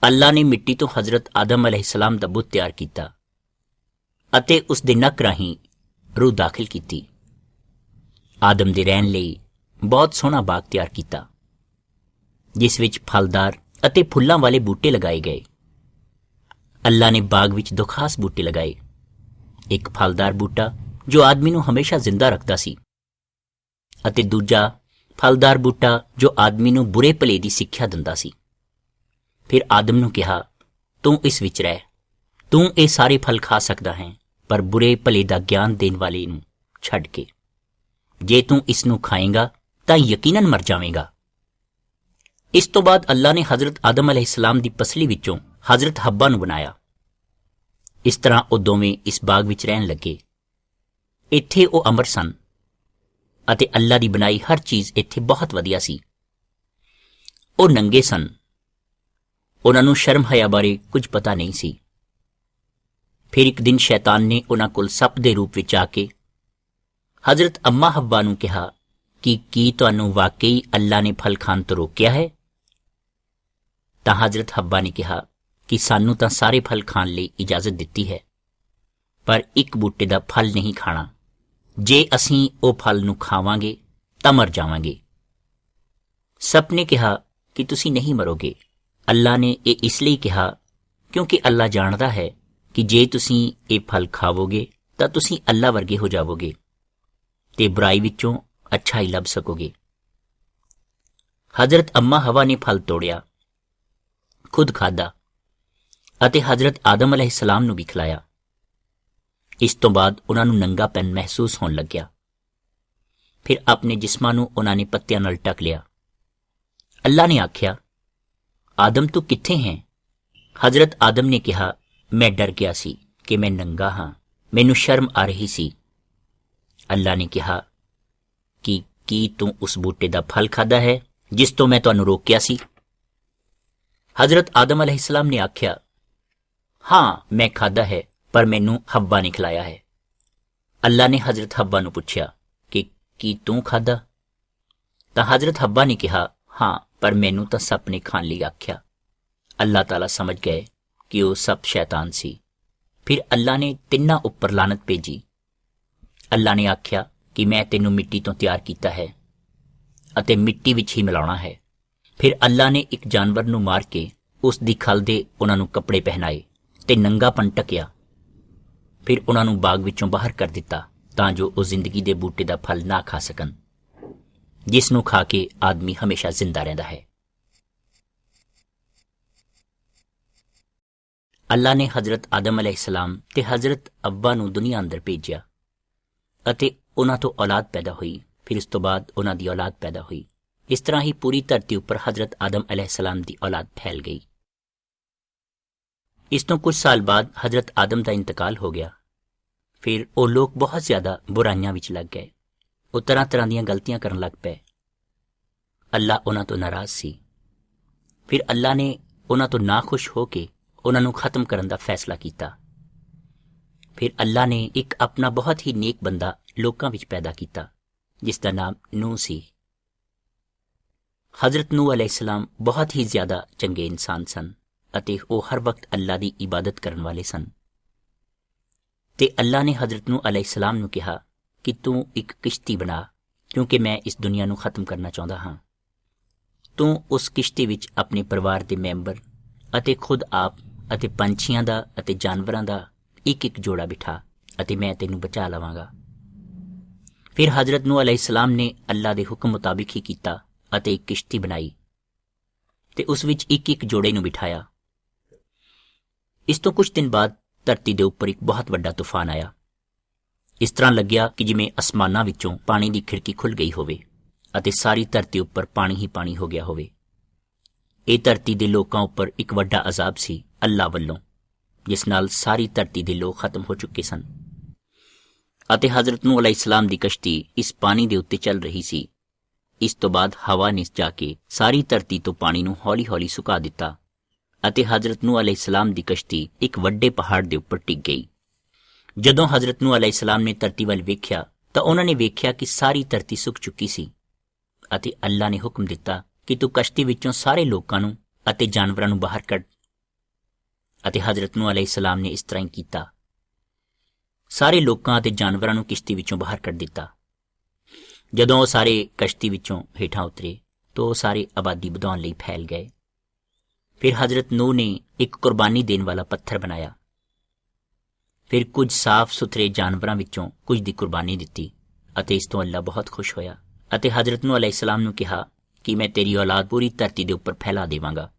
ਅੱਲਾ ਨੇ ਮਿੱਟੀ ਤੋਂ ਹਜ਼ਰਤ ਆਦਮ ਅਲੈਹਿਸਲਾਮ ਦਾ ਬੁੱਤ ਤਿਆਰ ਕੀਤਾ ਅਤੇ ਉਸ ਦੇ ਨੱਕ ਰਾਹੀਂ ਰੂਹ ਦਾਖਲ ਕੀਤੀ। ਆਦਮ ਦੇ ਰਹਿਣ ਲਈ ਬਹੁਤ ਸੋਹਣਾ ਬਾਗ ਤਿਆਰ ਕੀਤਾ, ਜਿਸ ਵਿੱਚ ਫਲਦਾਰ ਅਤੇ ਫੁੱਲਾਂ ਵਾਲੇ ਬੂਟੇ ਲਗਾਏ ਗਏ। ਅੱਲਾ ਨੇ ਬਾਗ ਵਿੱਚ ਦੋ ਖਾਸ ਬੂਟੇ ਲਗਾਏ, ਇੱਕ ਫਲਦਾਰ ਬੂਟਾ ਜੋ ਆਦਮੀ ਨੂੰ ਹਮੇਸ਼ਾ ਜ਼ਿੰਦਾ ਰੱਖਦਾ ਸੀ ਅਤੇ ਦੂਜਾ ਫਲਦਾਰ ਬੂਟਾ ਜੋ ਆਦਮੀ ਨੂੰ ਬੁਰੇ ਭਲੇ ਦੀ ਸਿੱਖਿਆ ਦਿੰਦਾ ਸੀ। ਫਿਰ ਆਦਮ ਨੂੰ ਕਿਹਾ, ਤੂੰ ਇਸ ਵਿੱਚ ਰਹਿ, ਤੂੰ ਇਹ ਸਾਰੇ ਫਲ ਖਾ ਸਕਦਾ ਹੈ, ਪਰ ਬੁਰੇ ਭਲੇ ਦਾ ਗਿਆਨ ਦੇਣ ਵਾਲੇ ਨੂੰ ਛੱਡ ਕੇ। ਜੇ ਤੂੰ ਇਸ ਨੂੰ ਖਾਏਂਗਾ ਤਾਂ ਯਕੀਨਨ ਮਰ ਜਾਵੇਂਗਾ। ਇਸ ਤੋਂ ਬਾਅਦ ਅੱਲਾ ਨੇ ਹਜ਼ਰਤ ਆਦਮ ਅਲੈਹਿਸਲਾਮ ਦੀ ਪਸਲੀ ਵਿੱਚੋਂ ਹਜ਼ਰਤ ਹੱਵਾ ਨੂੰ ਬਣਾਇਆ। ਇਸ ਤਰ੍ਹਾਂ ਉਹ ਦੋਵੇਂ ਇਸ ਬਾਗ ਵਿੱਚ ਰਹਿਣ ਲੱਗੇ। ਇੱਥੇ ਉਹ ਅਮਰ ਸਨ ਅਤੇ ਅੱਲਾ ਦੀ ਬਣਾਈ ਹਰ ਚੀਜ਼ ਇੱਥੇ ਬਹੁਤ ਵਧੀਆ ਸੀ। ਉਹ ਨੰਗੇ ਸਨ, ਉਹਨਾਂ ਨੂੰ ਸ਼ਰਮ ਹਯਾ ਬਾਰੇ ਕੁਝ ਪਤਾ ਨਹੀਂ ਸੀ। ਫਿਰ ਇੱਕ ਦਿਨ ਸ਼ੈਤਾਨ ਨੇ ਉਹਨਾਂ ਕੋਲ ਸੱਪ ਦੇ ਰੂਪ ਵਿੱਚ ਆ ਕੇ ਹਜ਼ਰਤ ਅੰਮਾ ਹੱਵਾ ਨੂੰ ਕਿਹਾ ਕਿ ਕੀ ਤੁਹਾਨੂੰ ਵਾਕਈ ਅੱਲਾ ਨੇ ਫਲ ਖਾਣ ਤੋਂ ਰੋਕਿਆ ਹੈ? ਤਾਂ ਹਜ਼ਰਤ ਹੱਵਾ ਨੇ ਕਿਹਾ ਕਿ ਸਾਨੂੰ ਤਾਂ ਸਾਰੇ ਫਲ ਖਾਣ ਲਈ ਇਜਾਜ਼ਤ ਦਿੱਤੀ ਹੈ, ਪਰ ਇੱਕ ਬੂਟੇ ਦਾ ਫਲ ਨਹੀਂ ਖਾਣਾ। ਜੇ ਅਸੀਂ ਉਹ ਫਲ ਨੂੰ ਖਾਵਾਂਗੇ ਤਾਂ ਮਰ ਜਾਵਾਂਗੇ। ਸੱਪ ਨੇ ਕਿਹਾ ਕਿ ਤੁਸੀਂ ਨਹੀਂ ਮਰੋਗੇ। ਅੱਲਾ ਨੇ ਇਹ ਇਸ ਲਈ ਕਿਹਾ ਕਿਉਂਕਿ ਅੱਲਾ ਜਾਣਦਾ ਹੈ ਕਿ ਜੇ ਤੁਸੀਂ ਇਹ ਫਲ ਖਾਵੋਗੇ ਤਾਂ ਤੁਸੀਂ ਅੱਲਾ ਵਰਗੇ ਹੋ ਜਾਵੋਗੇ ਤੇ ਬੁਰਾਈ ਵਿੱਚੋਂ ਅੱਛਾਈ ਲੱਭ ਸਕੋਗੇ। ਹਜ਼ਰਤ ਅੰਮਾ ਹਵਾ ਨੇ ਫਲ ਤੋੜਿਆ, ਖੁਦ ਖਾਧਾ ਅਤੇ ਹਜ਼ਰਤ ਆਦਮ ਅਲੈਹਿਸਲਾਮ ਨੂੰ ਵੀ ਖਿਲਾਇਆ। ਇਸ ਤੋਂ ਬਾਅਦ ਉਹਨਾਂ ਨੂੰ ਨੰਗਾਪਨ ਮਹਿਸੂਸ ਹੋਣ ਲੱਗਿਆ। ਫਿਰ ਆਪਣੇ ਜਿਸਮਾਂ ਨੂੰ ਉਹਨਾਂ ਨੇ ਪੱਤਿਆਂ ਨਾਲ ਢੱਕ ਲਿਆ। ਅੱਲਾ ਨੇ ਆਖਿਆ, ਆਦਮ ਤੂੰ ਕਿੱਥੇ ਹੈ? ਹਜ਼ਰਤ ਆਦਮ ਨੇ ਕਿਹਾ, ਮੈਂ ਡਰ ਗਿਆ ਸੀ ਕਿ ਮੈਂ ਨੰਗਾ ਹਾਂ, ਮੈਨੂੰ ਸ਼ਰਮ ਆ ਰਹੀ ਸੀ। ਅੱਲਾ ਨੇ ਕਿਹਾ ਕਿ ਕੀ ਤੂੰ ਉਸ ਬੂਟੇ ਦਾ ਫਲ ਖਾਧਾ ਹੈ ਜਿਸ ਤੋਂ ਮੈਂ ਤੁਹਾਨੂੰ ਰੋਕਿਆ ਸੀ? ਹਜ਼ਰਤ ਆਦਮ ਅਲੈਹਿਸਲਾਮ ਨੇ ਆਖਿਆ, ਹਾਂ ਮੈਂ ਖਾਧਾ ਹੈ, ਪਰ ਮੈਨੂੰ ਹੱਵਾ ਨੇ ਖਿਲਾਇਆ ਹੈ। ਅੱਲਾ ਨੇ ਹਜ਼ਰਤ ਹੱਵਾ ਨੂੰ ਪੁੱਛਿਆ ਕਿ ਕੀ ਤੂੰ ਖਾਧਾ? ਤਾਂ ਹਜ਼ਰਤ ਹੱਵਾ ਨੇ ਕਿਹਾ, ਹਾਂ, ਪਰ ਮੈਨੂੰ ਤਾਂ ਸੱਪ ਨੇ ਖਾਣ ਲਈ ਆਖਿਆ। ਅੱਲਾਹ ਤਾਲਾ ਸਮਝ ਗਏ ਕਿ ਉਹ ਸੱਪ ਸ਼ੈਤਾਨ ਸੀ। ਫਿਰ ਅੱਲਾ ਨੇ ਤਿੰਨਾਂ ਉੱਪਰ ਲਾਨਤ ਭੇਜੀ। ਅੱਲਾ ਨੇ ਆਖਿਆ ਕਿ ਮੈਂ ਤੈਨੂੰ ਮਿੱਟੀ ਤੋਂ ਤਿਆਰ ਕੀਤਾ ਹੈ ਅਤੇ ਮਿੱਟੀ ਵਿੱਚ ਹੀ ਮਿਲਾਉਣਾ ਹੈ। ਫਿਰ ਅੱਲਾ ਨੇ ਇੱਕ ਜਾਨਵਰ ਨੂੰ ਮਾਰ ਕੇ ਉਸ ਦੀ ਖਲ ਦੇ ਉਹਨਾਂ ਨੂੰ ਕੱਪੜੇ ਪਹਿਨਾਏ ਤੇ ਨੰਗਾਪਨ ਢਕਿਆ। ਫਿਰ ਉਹਨਾਂ ਨੂੰ ਬਾਗ ਵਿੱਚੋਂ ਬਾਹਰ ਕਰ ਦਿੱਤਾ ਤਾਂ ਜੋ ਉਹ ਜ਼ਿੰਦਗੀ ਦੇ ਬੂਟੇ ਦਾ ਫਲ ਨਾ ਖਾ ਸਕਣ, ਜਿਸ ਨੂੰ ਖਾ ਕੇ ਆਦਮੀ ਹਮੇਸ਼ਾ ਜ਼ਿੰਦਾ ਰਹਿੰਦਾ ਹੈ। ਅੱਲਾ ਨੇ ਹਜ਼ਰਤ ਆਦਮ ਅਲੈਹਿਸਲਾਮ ਤੇ ਹਜ਼ਰਤ ਅੱਵਾ ਨੂੰ ਦੁਨੀਆ ਅੰਦਰ ਭੇਜਿਆ ਅਤੇ ਉਹਨਾਂ ਤੋਂ ਔਲਾਦ ਪੈਦਾ ਹੋਈ। ਫਿਰ ਇਸ ਤੋਂ ਬਾਅਦ ਉਹਨਾਂ ਦੀ ਔਲਾਦ ਪੈਦਾ ਹੋਈ। ਇਸ ਤਰ੍ਹਾਂ ਹੀ ਪੂਰੀ ਧਰਤੀ ਉੱਪਰ ਹਜ਼ਰਤ ਆਦਮ ਅਲੈਹਿਸਲਾਮ ਦੀ ਔਲਾਦ ਫੈਲ ਗਈ। ਇਸ ਤੋਂ ਕੁਝ ਸਾਲ ਬਾਅਦ ਹਜ਼ਰਤ ਆਦਮ ਦਾ ਇੰਤਕਾਲ ਹੋ ਗਿਆ। ਫਿਰ ਉਹ ਲੋਕ ਬਹੁਤ ਜ਼ਿਆਦਾ ਬੁਰਾਈਆਂ ਵਿੱਚ ਲੱਗ ਗਏ। ਉਹ ਤਰ੍ਹਾਂ ਤਰ੍ਹਾਂ ਦੀਆਂ ਗਲਤੀਆਂ ਕਰਨ ਲੱਗ ਪਏ। ਅੱਲਾ ਉਹਨਾਂ ਤੋਂ ਨਾਰਾਜ਼ ਸੀ। ਫਿਰ ਅੱਲਾ ਨੇ ਉਹਨਾਂ ਤੋਂ ਨਾਖੁਸ਼ ਹੋ ਕੇ ਉਹਨਾਂ ਨੂੰ ਖਤਮ ਕਰਨ ਦਾ ਫੈਸਲਾ ਕੀਤਾ। ਫਿਰ ਅੱਲਾ ਨੇ ਇੱਕ ਆਪਣਾ ਬਹੁਤ ਹੀ ਨੇਕ ਬੰਦਾ ਲੋਕਾਂ ਵਿੱਚ ਪੈਦਾ ਕੀਤਾ, ਜਿਸ ਦਾ ਨਾਮ ਨੂਹ ਸੀ। ਹਜ਼ਰਤ ਨੂਹ ਅਲੈਹਿਸਲਾਮ ਬਹੁਤ ਹੀ ਜ਼ਿਆਦਾ ਚੰਗੇ ਇਨਸਾਨ ਸਨ ਅਤੇ ਉਹ ਹਰ ਵਕਤ ਅੱਲਾ ਦੀ ਇਬਾਦਤ ਕਰਨ ਵਾਲੇ ਸਨ। ਤੇ ਅੱਲਾ ਨੇ ਹਜ਼ਰਤ ਨੂਹ ਅਲੈਹਿਸਲਾਮ ਨੂੰ ਕਿਹਾ ਕਿ ਤੂੰ ਇੱਕ ਕਿਸ਼ਤੀ ਬਣਾ, ਕਿਉਂਕਿ ਮੈਂ ਇਸ ਦੁਨੀਆ ਨੂੰ ਖਤਮ ਕਰਨਾ ਚਾਹੁੰਦਾ ਹਾਂ। ਤੂੰ ਉਸ ਕਿਸ਼ਤੀ ਵਿੱਚ ਆਪਣੇ ਪਰਿਵਾਰ ਦੇ ਮੈਂਬਰ ਅਤੇ ਖੁਦ ਆਪ ਅਤੇ ਪੰਛੀਆਂ ਦਾ ਅਤੇ ਜਾਨਵਰਾਂ ਦਾ ਇੱਕ ਇੱਕ ਜੋੜਾ ਬਿਠਾ ਅਤੇ ਮੈਂ ਤੈਨੂੰ ਬਚਾ ਲਵਾਂਗਾ। ਫਿਰ ਹਜ਼ਰਤ ਨੂਹ ਅਲੈਹਿਸਲਾਮ ਨੇ ਅੱਲਾ ਦੇ ਹੁਕਮ ਮੁਤਾਬਿਕ ਹੀ ਕੀਤਾ ਅਤੇ ਇੱਕ ਕਿਸ਼ਤੀ ਬਣਾਈ ਤੇ ਉਸ ਵਿੱਚ ਇੱਕ ਇੱਕ ਜੋੜੇ ਨੂੰ ਬਿਠਾਇਆ। ਇਸ ਤੋਂ ਕੁਝ ਦਿਨ ਬਾਅਦ ਧਰਤੀ ਦੇ ਉੱਪਰ ਇੱਕ ਬਹੁਤ ਵੱਡਾ ਤੂਫਾਨ ਆਇਆ। ਇਸ ਤਰ੍ਹਾਂ ਲੱਗਿਆ ਕਿ ਜਿਵੇਂ ਅਸਮਾਨਾਂ ਵਿੱਚੋਂ ਪਾਣੀ ਦੀ ਖਿੜਕੀ ਖੁੱਲ੍ਹ ਗਈ ਹੋਵੇ ਅਤੇ ਸਾਰੀ ਧਰਤੀ ਉੱਪਰ ਪਾਣੀ ਹੀ ਪਾਣੀ ਹੋ ਗਿਆ ਹੋਵੇ। ਇਹ ਧਰਤੀ ਦੇ ਲੋਕਾਂ ਉੱਪਰ ਇੱਕ ਵੱਡਾ ਅਜ਼ਾਬ ਸੀ ਅੱਲਾ ਵੱਲੋਂ, ਜਿਸ ਨਾਲ ਸਾਰੀ ਧਰਤੀ ਦੇ ਲੋਕ ਖਤਮ ਹੋ ਚੁੱਕੇ ਸਨ ਅਤੇ ਹਜ਼ਰਤ ਨੂਹ ਅਲੈਹਿਸਲਾਮ ਦੀ ਕਸ਼ਤੀ ਇਸ ਪਾਣੀ ਦੇ ਉੱਤੇ ਚੱਲ ਰਹੀ ਸੀ। ਇਸ ਤੋਂ ਬਾਅਦ ਹਵਾ ਨੇ ਜਾ ਕੇ ਸਾਰੀ ਧਰਤੀ ਤੋਂ ਪਾਣੀ ਨੂੰ ਹੌਲੀ ਹੌਲੀ ਸੁਕਾ ਦਿੱਤਾ ਅਤੇ ਹਜ਼ਰਤ ਨੂਹ ਅਲੈਹਿਸਲਾਮ ਦੀ ਕਸ਼ਤੀ ਇੱਕ ਵੱਡੇ ਪਹਾੜ ਦੇ ਉੱਪਰ ਟਿਕ ਗਈ। ਜਦੋਂ ਹਜ਼ਰਤ ਨੂਹ ਅਲੈਹਿਸਲਾਮ ਨੇ ਧਰਤੀ ਵੱਲ ਵੇਖਿਆ ਤਾਂ ਉਹਨਾਂ ਨੇ ਵੇਖਿਆ ਕਿ ਸਾਰੀ ਧਰਤੀ ਸੁੱਕ ਚੁੱਕੀ ਸੀ ਅਤੇ ਅੱਲਾ ਨੇ ਹੁਕਮ ਦਿੱਤਾ ਕਿ ਤੂੰ ਕਸ਼ਤੀ ਵਿੱਚੋਂ ਸਾਰੇ ਲੋਕਾਂ ਨੂੰ ਅਤੇ ਜਾਨਵਰਾਂ ਨੂੰ ਬਾਹਰ ਕੱਢ ਅਤੇ ਹਜ਼ਰਤ ਨੂਹ ਅਲੈਹਿਸਲਾਮ ਨੇ ਇਸ ਤਰ੍ਹਾਂ ਹੀ ਕੀਤਾ। ਸਾਰੇ ਲੋਕਾਂ ਅਤੇ ਜਾਨਵਰਾਂ ਨੂੰ ਕਿਸ਼ਤੀ ਵਿੱਚੋਂ ਬਾਹਰ ਕੱਢ ਦਿੱਤਾ। ਜਦੋਂ ਉਹ ਸਾਰੇ ਕਸ਼ਤੀ ਵਿੱਚੋਂ ਹੇਠਾਂ ਉਤਰੇ ਤਾਂ ਉਹ ਸਾਰੇ ਆਬਾਦੀ ਵਧਾਉਣ ਲਈ ਫੈਲ ਗਏ। ਫਿਰ ਹਜ਼ਰਤ ਨੂਹ ਨੇ ਇੱਕ ਕੁਰਬਾਨੀ ਦੇਣ ਵਾਲਾ ਪੱਥਰ ਬਣਾਇਆ। ਫਿਰ ਕੁਝ ਸਾਫ਼ ਸੁਥਰੇ ਜਾਨਵਰਾਂ ਵਿੱਚੋਂ ਕੁਝ ਦੀ ਕੁਰਬਾਨੀ ਦਿੱਤੀ ਅਤੇ ਇਸ ਤੋਂ ਅੱਲਾ ਬਹੁਤ ਖੁਸ਼ ਹੋਇਆ ਅਤੇ ਹਜ਼ਰਤ ਨੂਹ ਅਲੈਹਿਸਲਾਮ ਨੂੰ ਕਿਹਾ ਕਿ ਮੈਂ ਤੇਰੀ ਔਲਾਦ ਪੂਰੀ ਧਰਤੀ ਦੇ ਉੱਪਰ ਫੈਲਾ ਦੇਵਾਂਗਾ।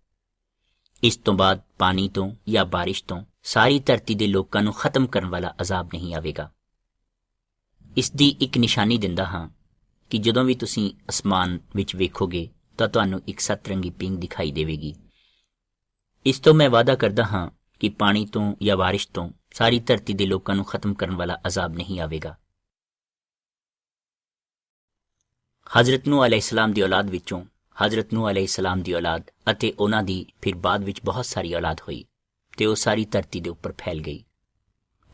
ਇਸ ਤੋਂ ਬਾਅਦ ਪਾਣੀ ਤੋਂ ਜਾਂ ਬਾਰਿਸ਼ ਤੋਂ ਸਾਰੀ ਧਰਤੀ ਦੇ ਲੋਕਾਂ ਨੂੰ ਖਤਮ ਕਰਨ ਵਾਲਾ ਅਜ਼ਾਬ ਨਹੀਂ ਆਵੇਗਾ। ਇਸ ਦੀ ਇੱਕ ਨਿਸ਼ਾਨੀ ਦਿੰਦਾ ਹਾਂ ਕਿ ਜਦੋਂ ਵੀ ਤੁਸੀਂ ਅਸਮਾਨ ਵਿੱਚ ਵੇਖੋਗੇ ਤਾਂ ਤੁਹਾਨੂੰ ਇੱਕ ਸਤਰੰਗੀ ਪਿੰਗ ਦਿਖਾਈ ਦੇਵੇਗੀ। ਇਸ ਤੋਂ ਮੈਂ ਵਾਅਦਾ ਕਰਦਾ ਹਾਂ ਕਿ ਪਾਣੀ ਤੋਂ ਜਾਂ ਬਾਰਿਸ਼ ਤੋਂ ਸਾਰੀ ਧਰਤੀ ਦੇ ਲੋਕਾਂ ਨੂੰ ਖਤਮ ਕਰਨ ਵਾਲਾ ਅਜ਼ਾਬ ਨਹੀਂ ਆਵੇਗਾ। ਹਜ਼ਰਤ ਨੂਹ ਅਲੈਹਿਸਲਾਮ ਦੀ ਔਲਾਦ ਵਿੱਚੋਂ ਹਜ਼ਰਤ ਨੂਹ ਅਲੈਹਿਸਲਾਮ ਦੀ ਔਲਾਦ ਅਤੇ ਉਹਨਾਂ ਦੀ ਫਿਰ ਬਾਅਦ ਵਿੱਚ ਬਹੁਤ ਸਾਰੀ ਔਲਾਦ ਹੋਈ ਤੇ ਉਹ ਸਾਰੀ ਧਰਤੀ ਦੇ ਉੱਪਰ ਫੈਲ ਗਈ।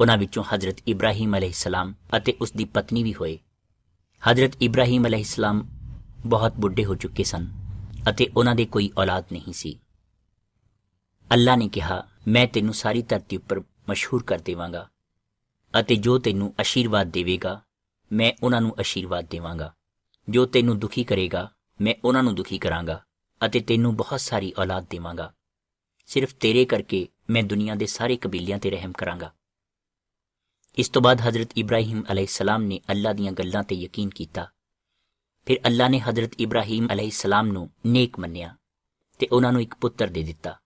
ਉਹਨਾਂ ਵਿੱਚੋਂ ਹਜ਼ਰਤ ਇਬਰਾਹੀਮ ਅਲੈਹਿਸਲਾਮ ਅਤੇ ਉਸ ਦੀ ਪਤਨੀ ਵੀ ਹੋਏ। ਹਜ਼ਰਤ ਇਬਰਾਹੀਮ ਅਲੈਹਿਸਲਾਮ ਬਹੁਤ ਬੁੱਢੇ ਹੋ ਚੁੱਕੇ ਸਨ ਅਤੇ ਉਹਨਾਂ ਦੇ ਕੋਈ ਔਲਾਦ ਨਹੀਂ ਸੀ। ਅੱਲਾ ਨੇ ਕਿਹਾ, ਮੈਂ ਤੈਨੂੰ ਸਾਰੀ ਧਰਤੀ ਉੱਪਰ ਮਸ਼ਹੂਰ ਕਰ ਦੇਵਾਂਗਾ ਅਤੇ ਜੋ ਤੈਨੂੰ ਅਸ਼ੀਰਵਾਦ ਦੇਵੇਗਾ ਮੈਂ ਉਹਨਾਂ ਨੂੰ ਅਸ਼ੀਰਵਾਦ ਦੇਵਾਂਗਾ। ਜੋ ਤੈਨੂੰ ਦੁਖੀ ਕਰੇਗਾ ਮੈਂ ਉਹਨਾਂ ਨੂੰ ਦੁਖੀ ਕਰਾਂਗਾ ਅਤੇ ਤੈਨੂੰ ਬਹੁਤ ਸਾਰੀ ਔਲਾਦ ਦੇਵਾਂਗਾ। ਸਿਰਫ ਤੇਰੇ ਕਰਕੇ ਮੈਂ ਦੁਨੀਆ ਦੇ ਸਾਰੇ ਕਬੀਲਿਆਂ ਤੇ ਰਹਿਮ ਕਰਾਂਗਾ। ਇਸ ਤੋਂ ਬਾਅਦ ਹਜ਼ਰਤ ਇਬਰਾਹੀਮ ਅਲੈਹਿਸਲਾਮ ਨੇ ਅੱਲਾ ਦੀਆਂ ਗੱਲਾਂ ਤੇ ਯਕੀਨ ਕੀਤਾ। ਫਿਰ ਅੱਲਾ ਨੇ ਹਜ਼ਰਤ ਇਬਰਾਹੀਮ ਅਲੈਹਿਸਲਾਮ ਨੂੰ ਨੇਕ ਮੰਨਿਆ ਤੇ ਉਹਨਾਂ ਨੂੰ ਇੱਕ ਪੁੱਤਰ ਦੇ ਦਿੱਤਾ।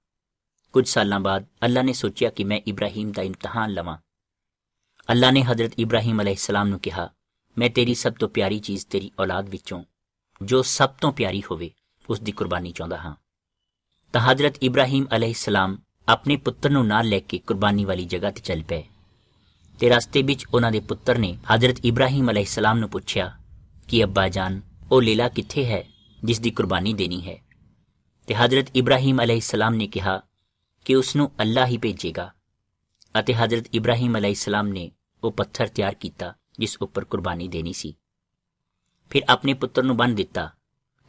ਕੁਝ ਸਾਲਾਂ ਬਾਅਦ ਅੱਲਾ ਨੇ ਸੋਚਿਆ ਕਿ ਮੈਂ ਇਬਰਾਹੀਮ ਦਾ ਇਮਤਿਹਾਨ ਲਵਾਂ। ਅੱਲਾ ਨੇ ਹਜ਼ਰਤ ਇਬਰਾਹੀਮ ਅਲੈਹਿਸਲਾਮ ਨੂੰ ਕਿਹਾ, ਮੈਂ ਤੇਰੀ ਸਭ ਤੋਂ ਪਿਆਰੀ ਚੀਜ਼ ਤੇਰੀ ਔਲਾਦ ਵਿੱਚੋਂ ਜੋ ਸਭ ਤੋਂ ਪਿਆਰੀ ਹੋਵੇ ਉਸ ਦੀ ਕੁਰਬਾਨੀ ਚਾਹੁੰਦਾ ਹਾਂ। ਤਾਂ ਹਜ਼ਰਤ ਇਬਰਾਹੀਮ ਅਲੈਹਿਸਲਾਮ ਆਪਣੇ ਪੁੱਤਰ ਨੂੰ ਨਾਲ ਲੈ ਕੇ ਕੁਰਬਾਨੀ ਵਾਲੀ ਜਗ੍ਹਾ ਤੇ ਚੱਲ ਪਏ ਤੇ ਰਸਤੇ ਵਿੱਚ ਉਹਨਾਂ ਦੇ ਪੁੱਤਰ ਨੇ ਹਜ਼ਰਤ ਇਬਰਾਹੀਮ ਅਲੈਹਿਸਲਾਮ ਨੂੰ ਪੁੱਛਿਆ ਕਿ ਅੱਬਾ ਜਾਨ, ਉਹ ਲੇਲਾ ਕਿੱਥੇ ਹੈ ਜਿਸ ਦੀ ਕੁਰਬਾਨੀ ਦੇਣੀ ਹੈ? ਤੇ ਹਜ਼ਰਤ ਇਬਰਾਹੀਮ ਅਲੈਹਿਸਲਾਮ ਨੇ ਕਿਹਾ ਕਿ ਉਸ ਨੂੰ ਅੱਲਾ ਹੀ ਭੇਜੇਗਾ ਅਤੇ ਹਜ਼ਰਤ ਇਬਰਾਹੀਮ ਅਲੈਹਿਸਲਾਮ ਨੇ ਉਹ ਪੱਥਰ ਤਿਆਰ ਕੀਤਾ ਜਿਸ ਉੱਪਰ ਕੁਰਬਾਨੀ ਦੇਣੀ ਸੀ। ਫਿਰ ਆਪਣੇ ਪੁੱਤਰ ਨੂੰ ਬੰਨ੍ਹ ਦਿੱਤਾ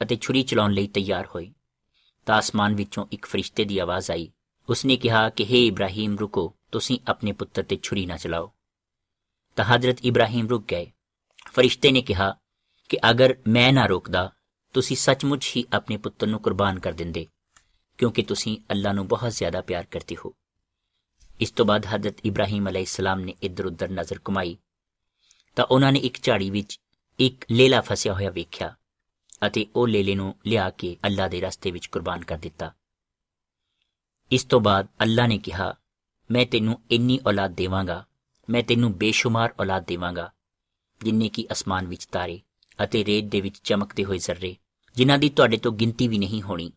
ਅਤੇ ਛੁਰੀ ਚਲਾਉਣ ਲਈ ਤਿਆਰ ਹੋਏ ਤਾਂ ਆਸਮਾਨ ਵਿੱਚੋਂ ਇੱਕ ਫਰਿਸ਼ਤੇ ਦੀ ਆਵਾਜ਼ ਆਈ। ਉਸਨੇ ਕਿਹਾ ਕਿ ਹੇ ਇਬਰਾਹੀਮ, ਰੁਕੋ, ਤੁਸੀਂ ਆਪਣੇ ਪੁੱਤਰ ਤੇ ਛੁਰੀ ਨਾ ਚਲਾਓ। ਤਾਂ ਹਜ਼ਰਤ ਇਬਰਾਹੀਮ ਰੁਕ ਗਏ। ਫਰਿਸ਼ਤੇ ਨੇ ਕਿਹਾ ਕਿ ਅਗਰ ਮੈਂ ਨਾ ਰੋਕਦਾ ਤੁਸੀਂ ਸੱਚਮੁੱਚ ਹੀ ਆਪਣੇ ਪੁੱਤਰ ਨੂੰ ਕੁਰਬਾਨ ਕਰ ਦਿੰਦੇ, ਕਿਉਂਕਿ ਤੁਸੀਂ ਅੱਲਾ ਨੂੰ ਬਹੁਤ ਜ਼ਿਆਦਾ ਪਿਆਰ ਕਰਦੇ ਹੋ। ਇਸ ਤੋਂ ਬਾਅਦ ਹਜ਼ਰਤ ਇਬਰਾਹੀਮ ਅਲੈਹਿਸਲਾਮ ਨੇ ਇੱਧਰ ਉੱਧਰ ਨਜ਼ਰ ਘੁਮਾਈ ਤਾਂ ਉਹਨਾਂ ਨੇ ਇੱਕ ਝਾੜੀ ਵਿੱਚ ਇੱਕ ਲੇਲਾ ਫਸਿਆ ਹੋਇਆ ਵੇਖਿਆ ਅਤੇ ਉਹ ਲੇਲੇ ਨੂੰ ਲਿਆ ਕੇ ਅੱਲਾ ਦੇ ਰਸਤੇ ਵਿੱਚ ਕੁਰਬਾਨ ਕਰ ਦਿੱਤਾ। ਇਸ ਤੋਂ ਬਾਅਦ ਅੱਲਾ ਨੇ ਕਿਹਾ, ਮੈਂ ਤੈਨੂੰ ਇੰਨੀ ਔਲਾਦ ਦੇਵਾਂਗਾ, ਮੈਂ ਤੈਨੂੰ ਬੇਸ਼ੁਮਾਰ ਔਲਾਦ ਦੇਵਾਂਗਾ ਜਿੰਨੇ ਕਿ ਅਸਮਾਨ ਵਿੱਚ ਤਾਰੇ ਅਤੇ ਰੇਤ ਦੇ ਵਿੱਚ ਚਮਕਦੇ ਹੋਏ ਜ਼ਰਰੇ, ਜਿਨ੍ਹਾਂ ਦੀ ਤੁਹਾਡੇ ਤੋਂ ਗਿਣਤੀ ਵੀ ਨਹੀਂ ਹੋਣੀ।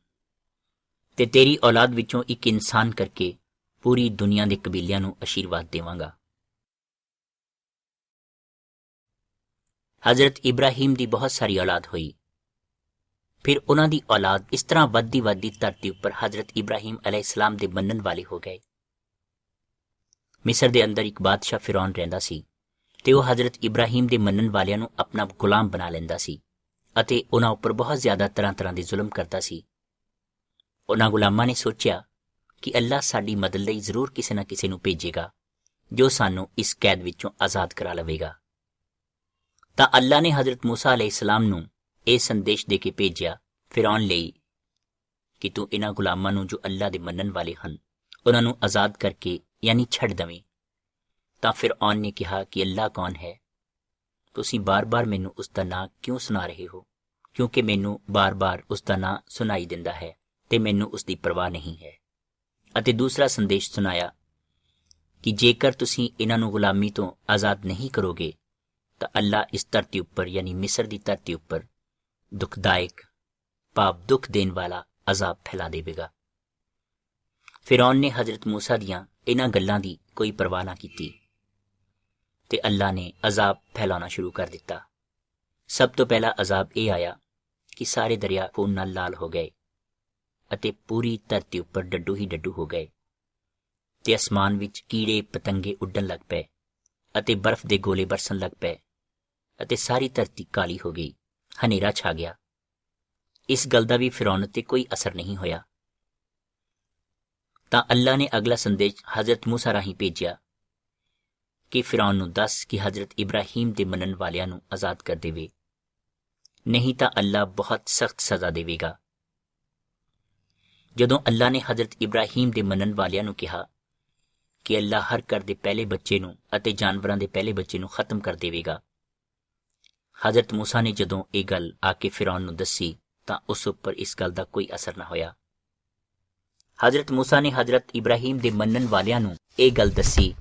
ਤੇ ਤੇਰੀ ਔਲਾਦ ਵਿੱਚੋਂ ਇੱਕ ਇਨਸਾਨ ਕਰਕੇ ਪੂਰੀ ਦੁਨੀਆ ਦੇ ਕਬੀਲਿਆਂ ਨੂੰ ਅਸ਼ੀਰਵਾਦ ਦੇਵਾਂਗਾ। ਹਜ਼ਰਤ ਇਬਰਾਹੀਮ ਦੀ ਬਹੁਤ ਸਾਰੀ ਔਲਾਦ ਹੋਈ। ਫਿਰ ਉਹਨਾਂ ਦੀ ਔਲਾਦ ਇਸ ਤਰ੍ਹਾਂ ਵੱਧਦੀ ਧਰਤੀ ਉੱਪਰ ਹਜ਼ਰਤ ਇਬਰਾਹੀਮ ਅਲੈਹਿਸਲਾਮ ਦੇ ਮੰਨਣ ਵਾਲੇ ਹੋ ਗਏ। ਮਿਸਰ ਦੇ ਅੰਦਰ ਇੱਕ ਬਾਦਸ਼ਾਹ ਫਿਰੌਨ ਰਹਿੰਦਾ ਸੀ ਤੇ ਉਹ ਹਜ਼ਰਤ ਇਬਰਾਹੀਮ ਦੇ ਮੰਨਣ ਵਾਲਿਆਂ ਨੂੰ ਆਪਣਾ ਗੁਲਾਮ ਬਣਾ ਲੈਂਦਾ ਸੀ ਅਤੇ ਉਹਨਾਂ ਉੱਪਰ ਬਹੁਤ ਜ਼ਿਆਦਾ ਤਰ੍ਹਾਂ ਦੇ ਜ਼ੁਲਮ ਕਰਦਾ ਸੀ। ਉਹਨਾਂ ਗੁਲਾਮਾਂ ਨੇ ਸੋਚਿਆ ਕਿ ਅੱਲਾ ਸਾਡੀ ਮਦਦ ਲਈ ਜ਼ਰੂਰ ਕਿਸੇ ਨਾ ਕਿਸੇ ਨੂੰ ਭੇਜੇਗਾ ਜੋ ਸਾਨੂੰ ਇਸ ਕੈਦ ਵਿੱਚੋਂ ਆਜ਼ਾਦ ਕਰਾ ਲਵੇਗਾ। ਤਾਂ ਅੱਲਾ ਨੇ ਹਜ਼ਰਤ ਮੂਸਾ ਅਲੈਹਿਸਲਾਮ ਨੂੰ ਇਹ ਸੰਦੇਸ਼ ਦੇ ਕੇ ਭੇਜਿਆ ਫਿਰੌਨ ਲਈ ਕਿ ਤੂੰ ਇਹਨਾਂ ਗੁਲਾਮਾਂ ਨੂੰ ਜੋ ਅੱਲਾ ਦੇ ਮੰਨਣ ਵਾਲੇ ਹਨ ਉਹਨਾਂ ਨੂੰ ਆਜ਼ਾਦ ਕਰਕੇ ਯਾਨੀ ਛੱਡ ਦਵੇਂ। ਤਾਂ ਫਿਰੌਨ ਨੇ ਕਿਹਾ ਕਿ ਅੱਲਾ ਕੌਣ ਹੈ? ਤੁਸੀਂ ਬਾਰ-ਬਾਰ ਮੈਨੂੰ ਉਸ ਦਾ ਨਾਂ ਕਿਉਂ ਸੁਣਾ ਰਹੇ ਹੋ? ਕਿਉਂਕਿ ਮੈਨੂੰ ਬਾਰ-ਬਾਰ ਉਸ ਦਾ ਨਾਂ ਸੁਣਾਈ ਦਿੰਦਾ ਹੈ ਤੇ ਮੈਨੂੰ ਉਸ ਦੀ ਪਰਵਾਹ ਨਹੀਂ ਹੈ। ਅਤੇ ਦੂਸਰਾ ਸੰਦੇਸ਼ ਸੁਣਾਇਆ ਕਿ ਜੇਕਰ ਤੁਸੀਂ ਇਹਨਾਂ ਨੂੰ ਗੁਲਾਮੀ ਤੋਂ ਆਜ਼ਾਦ ਨਹੀਂ ਕਰੋਗੇ ਤਾਂ ਅੱਲਾ ਇਸ ਧਰਤੀ ਉੱਪਰ ਯਾਨੀ ਮਿਸਰ ਦੀ ਧਰਤੀ ਉੱਪਰ ਦੁਖਦਾਇਕ ਭਾਵ ਦੁੱਖ ਦੇਣ ਵਾਲਾ ਅਜ਼ਾਬ ਫੈਲਾ ਦੇਵੇਗਾ। ਫਿਰੌਨ ਨੇ ਹਜ਼ਰਤ ਮੂਸਾ ਦੀਆਂ ਇਹਨਾਂ ਗੱਲਾਂ ਦੀ ਕੋਈ ਪਰਵਾਹ ਨਾ ਕੀਤੀ ਤੇ ਅੱਲਾ ਨੇ ਅਜ਼ਾਬ ਫੈਲਾਉਣਾ ਸ਼ੁਰੂ ਕਰ ਦਿੱਤਾ। ਸਭ ਤੋਂ ਪਹਿਲਾ ਅਜ਼ਾਬ ਇਹ ਆਇਆ ਕਿ ਸਾਰੇ ਦਰਿਆ ਖੂਨ ਨਾਲ ਲਾਲ ਹੋ ਗਏ ਅਤੇ ਪੂਰੀ ਧਰਤੀ ਉੱਪਰ ਡੱਡੂ ਹੀ ਡੱਡੂ ਹੋ ਗਏ ਤੇ ਅਸਮਾਨ ਵਿੱਚ ਕੀੜੇ ਪਤੰਗੇ ਉੱਡਣ ਲੱਗ ਪਏ ਅਤੇ ਬਰਫ਼ ਦੇ ਗੋਲੇ ਬਰਸਣ ਲੱਗ ਪਏ ਅਤੇ ਸਾਰੀ ਧਰਤੀ ਕਾਲੀ ਹੋ ਗਈ, ਹਨੇਰਾ ਛਾ ਗਿਆ। ਇਸ ਗੱਲ ਦਾ ਵੀ ਫਿਰੌਨ ਤੇ ਕੋਈ ਅਸਰ ਨਹੀਂ ਹੋਇਆ। ਤਾਂ ਅੱਲਾ ਨੇ ਅਗਲਾ ਸੰਦੇਸ਼ ਹਜ਼ਰਤ ਮੂਸਾ ਰਾਹੀਂ ਭੇਜਿਆ ਕਿ ਫਿਰੌਨ ਨੂੰ ਦੱਸ ਕਿ ਹਜ਼ਰਤ ਇਬਰਾਹੀਮ ਦੇ ਮੰਨਣ ਵਾਲਿਆਂ ਨੂੰ ਆਜ਼ਾਦ ਕਰ ਦੇਵੇ, ਨਹੀਂ ਤਾਂ ਅੱਲਾ ਬਹੁਤ ਸਖਤ ਸਜ਼ਾ ਦੇਵੇਗਾ। ਜਦੋਂ ਅੱਲਾ ਨੇ ਹਜ਼ਰਤ ਇਬਰਾਹੀਮ ਦੇ ਮੰਨਣ ਵਾਲਿਆਂ ਨੂੰ ਕਿਹਾ ਕਿ ਅੱਲਾ ਹਰ ਘਰ ਦੇ ਪਹਿਲੇ ਬੱਚੇ ਨੂੰ ਅਤੇ ਜਾਨਵਰਾਂ ਦੇ ਪਹਿਲੇ ਬੱਚੇ ਨੂੰ ਖਤਮ ਕਰ ਦੇਵੇਗਾ, ਹਜ਼ਰਤ ਮੂਸਾ ਨੇ ਜਦੋਂ ਇਹ ਗੱਲ ਆ ਕੇ ਫਿਰੌਨ ਨੂੰ ਦੱਸੀ ਤਾਂ ਉਸ ਉੱਪਰ ਇਸ ਗੱਲ ਦਾ ਕੋਈ ਅਸਰ ਨਾ ਹੋਇਆ। ਹਜ਼ਰਤ ਮੂਸਾ ਨੇ ਹਜ਼ਰਤ ਇਬਰਾਹੀਮ ਦੇ ਮੰਨਣ ਵਾਲਿਆਂ ਨੂੰ ਇਹ ਗੱਲ ਦੱਸੀ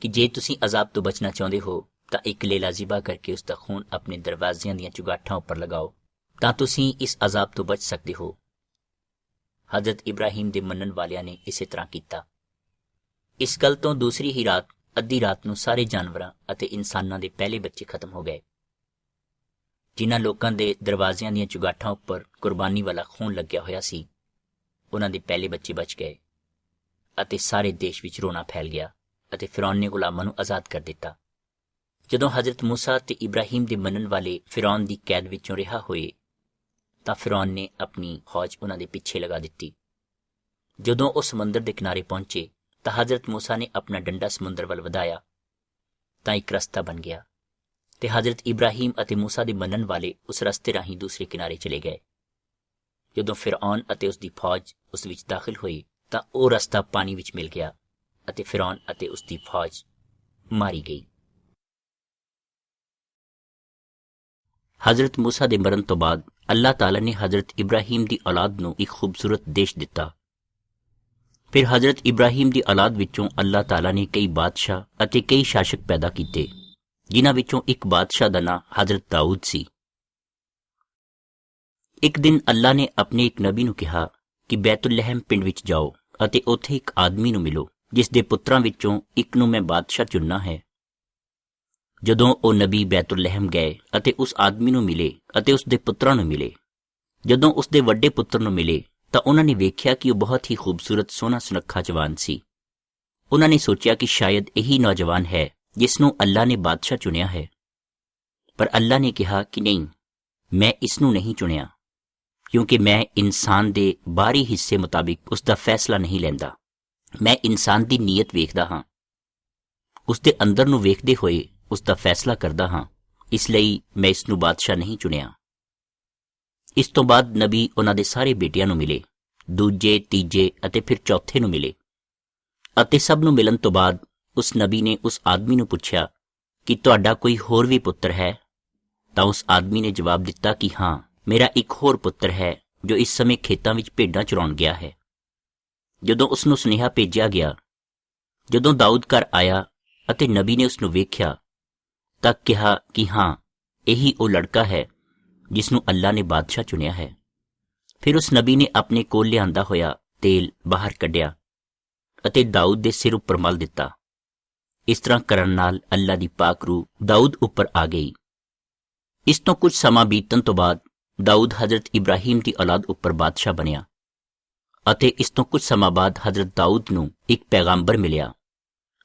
ਕਿ ਜੇ ਤੁਸੀਂ ਅਜ਼ਾਬ ਤੋਂ ਬਚਣਾ ਚਾਹੁੰਦੇ ਹੋ ਤਾਂ ਇੱਕ ਲੇਲਾ ਜ਼ਿਬਾ ਕਰਕੇ ਉਸ ਦਾ ਖੂਨ ਆਪਣੇ ਦਰਵਾਜ਼ਿਆਂ ਦੀਆਂ ਚੁਗਾਠਾਂ ਉੱਪਰ ਲਗਾਓ, ਤਾਂ ਤੁਸੀਂ ਇਸ ਅਜ਼ਾਬ ਤੋਂ ਬਚ ਸਕਦੇ ਹੋ। ਹਜ਼ਰਤ ਇਬਰਾਹੀਮ ਦੇ ਮੰਨਣ ਵਾਲਿਆਂ ਨੇ ਇਸੇ ਤਰ੍ਹਾਂ ਕੀਤਾ। ਇਸ ਗੱਲ ਤੋਂ ਦੂਸਰੀ ਹੀ ਰਾਤ ਅੱਧੀ ਰਾਤ ਨੂੰ ਸਾਰੇ ਜਾਨਵਰਾਂ ਅਤੇ ਇਨਸਾਨਾਂ ਦੇ ਪਹਿਲੇ ਬੱਚੇ ਖਤਮ ਹੋ ਗਏ। ਜਿਨ੍ਹਾਂ ਲੋਕਾਂ ਦੇ ਦਰਵਾਜ਼ਿਆਂ ਦੀਆਂ ਚੁਗਾਠਾਂ ਉੱਪਰ ਕੁਰਬਾਨੀ ਵਾਲਾ ਖੂਨ ਲੱਗਿਆ ਹੋਇਆ ਸੀ, ਉਹਨਾਂ ਦੇ ਪਹਿਲੇ ਬੱਚੇ ਬਚ ਗਏ ਅਤੇ ਸਾਰੇ ਦੇਸ਼ ਵਿੱਚ ਰੋਣਾ ਫੈਲ ਗਿਆ ਅਤੇ ਫਿਰੌਨ ਨੇ ਗੁਲਾਮਾਂ ਨੂੰ ਆਜ਼ਾਦ ਕਰ ਦਿੱਤਾ। ਜਦੋਂ ਹਜ਼ਰਤ ਮੂਸਾ ਤੇ ਇਬਰਾਹੀਮ ਦੇ ਮੰਨਣ ਵਾਲੇ ਫਿਰੌਨ ਦੀ ਕੈਦ ਵਿੱਚੋਂ ਰਿਹਾ ਹੋਏ ਤਾਂ ਫਿਰੌਨ ਨੇ ਆਪਣੀ ਫੌਜ ਉਹਨਾਂ ਦੇ ਪਿੱਛੇ ਲਗਾ ਦਿੱਤੀ। ਜਦੋਂ ਉਹ ਸਮੁੰਦਰ ਦੇ ਕਿਨਾਰੇ ਪਹੁੰਚੇ ਤਾਂ ਹਜ਼ਰਤ ਮੂਸਾ ਨੇ ਆਪਣਾ ਡੰਡਾ ਸਮੁੰਦਰ ਵੱਲ ਵਧਾਇਆ ਤਾਂ ਇੱਕ ਰਸਤਾ ਬਣ ਗਿਆ ਤੇ ਹਜ਼ਰਤ ਇਬਰਾਹੀਮ ਅਤੇ ਮੂਸਾ ਦੇ ਮੰਨਣ ਵਾਲੇ ਉਸ ਰਸਤੇ ਰਾਹੀਂ ਦੂਸਰੇ ਕਿਨਾਰੇ ਚਲੇ ਗਏ। ਜਦੋਂ ਫਿਰੌਨ ਅਤੇ ਉਸ ਦੀ ਫੌਜ ਉਸ ਵਿੱਚ ਦਾਖਲ ਹੋਈ ਤਾਂ ਉਹ ਰਸਤਾ ਪਾਣੀ ਵਿੱਚ ਮਿਲ ਗਿਆ ਅਤੇ ਫਿਰੌਨ ਅਤੇ ਉਸ ਦੀ ਫੌਜ ਮਾਰੀ ਗਈ। ਹਜ਼ਰਤ ਮੂਸਾ ਦੇ ਮਰਨ ਤੋਂ ਬਾਅਦ ਅੱਲਾਹ ਤਾਲਾ ਨੇ ਹਜ਼ਰਤ ਇਬਰਾਹੀਮ ਦੀ ਔਲਾਦ ਨੂੰ ਇੱਕ ਖੂਬਸੂਰਤ ਦੇਸ਼ ਦਿੱਤਾ। ਫਿਰ ਹਜ਼ਰਤ ਇਬਰਾਹੀਮ ਦੀ ਔਲਾਦ ਵਿੱਚੋਂ ਅੱਲਾਹ ਤਾਲਾ ਨੇ ਕਈ ਬਾਦਸ਼ਾਹ ਅਤੇ ਕਈ ਸ਼ਾਸਕ ਪੈਦਾ ਕੀਤੇ, ਜਿਨ੍ਹਾਂ ਵਿੱਚੋਂ ਇੱਕ ਬਾਦਸ਼ਾਹ ਦਾ ਨਾਂ ਹਜ਼ਰਤ ਦਾਊਦ ਸੀ। ਇੱਕ ਦਿਨ ਅੱਲਾਹ ਨੇ ਆਪਣੇ ਇੱਕ ਨਬੀ ਨੂੰ ਕਿਹਾ ਕਿ ਬੈਤੁਲਹਿਮ ਪਿੰਡ ਵਿੱਚ ਜਾਓ ਅਤੇ ਉੱਥੇ ਇੱਕ ਆਦਮੀ ਨੂੰ ਮਿਲੋ ਜਿਸ ਦੇ ਪੁੱਤਰਾਂ ਵਿੱਚੋਂ ਇੱਕ ਨੂੰ ਮੈਂ ਬਾਦਸ਼ਾਹ ਚੁਣਨਾ ਹੈ। ਜਦੋਂ ਉਹ ਨਬੀ ਬੈਤੁਲਹਿਮ ਗਏ ਅਤੇ ਉਸ ਆਦਮੀ ਨੂੰ ਮਿਲੇ ਅਤੇ ਉਸ ਦੇ ਪੁੱਤਰਾਂ ਨੂੰ ਮਿਲੇ, ਜਦੋਂ ਉਸ ਦੇ ਵੱਡੇ ਪੁੱਤਰ ਨੂੰ ਮਿਲੇ ਤਾਂ ਉਹਨਾਂ ਨੇ ਵੇਖਿਆ ਕਿ ਉਹ ਬਹੁਤ ਹੀ ਖੂਬਸੂਰਤ ਸੋਹਣਾ ਸੁਨੱਖਾ ਜਵਾਨ ਸੀ। ਉਹਨਾਂ ਨੇ ਸੋਚਿਆ ਕਿ ਸ਼ਾਇਦ ਇਹੀ ਨੌਜਵਾਨ ਹੈ ਜਿਸ ਨੂੰ ਅੱਲਾਹ ਨੇ ਬਾਦਸ਼ਾਹ ਚੁਣਿਆ ਹੈ, ਪਰ ਅੱਲਾਹ ਨੇ ਕਿਹਾ ਕਿ ਨਹੀਂ, ਮੈਂ ਇਸ ਨੂੰ ਨਹੀਂ ਚੁਣਿਆ, ਕਿਉਂਕਿ ਮੈਂ ਇਨਸਾਨ ਦੇ ਬਾਹਰੀ ਹਿੱਸੇ ਮੁਤਾਬਿਕ ਉਸ ਦਾ ਫੈਸਲਾ ਨਹੀਂ ਲੈਂਦਾ। ਮੈਂ ਇਨਸਾਨ ਦੀ ਨੀਅਤ ਵੇਖਦਾ ਹਾਂ, ਉਸ ਦੇ ਅੰਦਰ ਨੂੰ ਵੇਖਦੇ ਹੋਏ ਉਸ ਦਾ ਫੈਸਲਾ ਕਰਦਾ ਹਾਂ, ਇਸ ਲਈ ਮੈਂ ਇਸ ਨੂੰ ਬਾਦਸ਼ਾਹ ਨਹੀਂ ਚੁਣਿਆ। ਇਸ ਤੋਂ ਬਾਅਦ ਨਬੀ ਉਹਨਾਂ ਦੇ ਸਾਰੇ ਬੇਟਿਆਂ ਨੂੰ ਮਿਲੇ, ਦੂਜੇ, ਤੀਜੇ ਅਤੇ ਫਿਰ ਚੌਥੇ ਨੂੰ ਮਿਲੇ, ਅਤੇ ਸਭ ਨੂੰ ਮਿਲਣ ਤੋਂ ਬਾਅਦ ਉਸ ਨਬੀ ਨੇ ਉਸ ਆਦਮੀ ਨੂੰ ਪੁੱਛਿਆ ਕਿ ਤੁਹਾਡਾ ਕੋਈ ਹੋਰ ਵੀ ਪੁੱਤਰ ਹੈ? ਤਾਂ ਉਸ ਆਦਮੀ ਨੇ ਜਵਾਬ ਦਿੱਤਾ ਕਿ ਹਾਂ, ਮੇਰਾ ਇੱਕ ਹੋਰ ਪੁੱਤਰ ਹੈ ਜੋ ਇਸ ਸਮੇਂ ਖੇਤਾਂ ਵਿੱਚ ਭੇਡਾਂ ਚਰਾਉਣ ਗਿਆ ਹੈ। ਜਦੋਂ ਉਸ ਨੂੰ ਸੁਨੇਹਾ ਭੇਜਿਆ ਗਿਆ, ਜਦੋਂ ਦਾਊਦ ਘਰ ਆਇਆ ਅਤੇ ਨਬੀ ਨੇ ਉਸ ਨੂੰ ਵੇਖਿਆ ਤਾਂ ਕਿਹਾ ਕਿ ਹਾਂ, ਇਹੀ ਉਹ ਲੜਕਾ ਹੈ ਜਿਸ ਨੂੰ ਅੱਲਾਹ ਨੇ ਬਾਦਸ਼ਾਹ ਚੁਣਿਆ ਹੈ। ਫਿਰ ਉਸ ਨਬੀ ਨੇ ਆਪਣੇ ਕੋਲ ਲਿਆਂਦਾ ਹੋਇਆ ਤੇਲ ਬਾਹਰ ਕੱਢਿਆ ਅਤੇ ਦਾਊਦ ਦੇ ਸਿਰ ਉੱਪਰ ਮਲ ਦਿੱਤਾ। ਇਸ ਤਰ੍ਹਾਂ ਕਰਨ ਨਾਲ ਅੱਲਾਹ ਦੀ ਪਾਕ ਰੂਹ ਦਾਊਦ ਉੱਪਰ ਆ ਗਈ। ਇਸ ਤੋਂ ਕੁਝ ਸਮਾਂ ਬੀਤਣ ਤੋਂ ਬਾਅਦ ਦਾਊਦ ਹਜ਼ਰਤ ਇਬਰਾਹੀਮ ਦੀ ਔਲਾਦ ਉੱਪਰ ਬਾਦਸ਼ਾਹ ਬਣਿਆ ਅਤੇ ਇਸ ਤੋਂ ਕੁਝ ਸਮਾਂ ਬਾਅਦ ਹਜ਼ਰਤ ਦਾਊਦ ਨੂੰ ਇੱਕ ਪੈਗੰਬਰ ਮਿਲਿਆ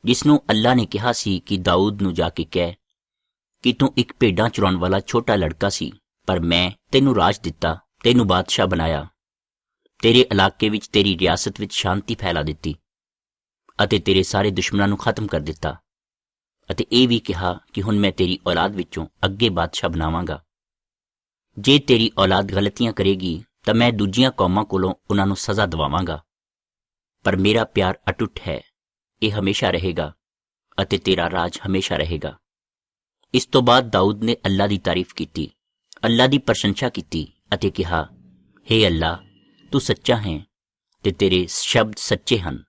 ਜਿਸ ਨੂੰ ਅੱਲਾਹ ਨੇ ਕਿਹਾ ਸੀ ਕਿ ਦਾਊਦ ਨੂੰ ਜਾ ਕੇ ਕਹਿ ਕਿ ਤੂੰ ਇੱਕ ਭੇਡਾਂ ਚਰਾਉਣ ਵਾਲਾ ਛੋਟਾ ਲੜਕਾ ਸੀ, ਪਰ ਮੈਂ ਤੈਨੂੰ ਰਾਜ ਦਿੱਤਾ, ਤੈਨੂੰ ਬਾਦਸ਼ਾਹ ਬਣਾਇਆ, ਤੇਰੇ ਇਲਾਕੇ ਵਿੱਚ, ਤੇਰੀ ਰਿਆਸਤ ਵਿੱਚ ਸ਼ਾਂਤੀ ਫੈਲਾ ਦਿੱਤੀ ਅਤੇ ਤੇਰੇ ਸਾਰੇ ਦੁਸ਼ਮਣਾਂ ਨੂੰ ਖਤਮ ਕਰ ਦਿੱਤਾ, ਅਤੇ ਇਹ ਵੀ ਕਿਹਾ ਕਿ ਹੁਣ ਮੈਂ ਤੇਰੀ ਔਲਾਦ ਵਿੱਚੋਂ ਅੱਗੇ ਬਾਦਸ਼ਾਹ ਬਣਾਵਾਂਗਾ। ਜੇ ਤੇਰੀ ਔਲਾਦ ਗਲਤੀਆਂ ਕਰੇਗੀ ਤਾਂ ਮੈਂ ਦੂਜੀਆਂ ਕੌਮਾਂ ਕੋਲੋਂ ਉਹਨਾਂ ਨੂੰ ਸਜ਼ਾ ਦਿਵਾਵਾਂਗਾ, ਪਰ ਮੇਰਾ ਪਿਆਰ ਅਟੁੱਟ ਹੈ, ਇਹ ਹਮੇਸ਼ਾ ਰਹੇਗਾ ਅਤੇ ਤੇਰਾ ਰਾਜ ਹਮੇਸ਼ਾ ਰਹੇਗਾ। ਇਸ ਤੋਂ ਬਾਅਦ ਦਾਊਦ ਨੇ ਅੱਲਾਹ ਦੀ ਤਾਰੀਫ ਕੀਤੀ, ਅੱਲਾਹ ਦੀ ਪ੍ਰਸ਼ੰਸਾ ਕੀਤੀ ਅਤੇ ਕਿਹਾ, ਹੇ ਅੱਲਾਹ, ਤੂੰ ਸੱਚਾ ਹੈ ਤੇ ਤੇਰੇ ਸ਼ਬਦ ਸੱਚੇ ਹਨ।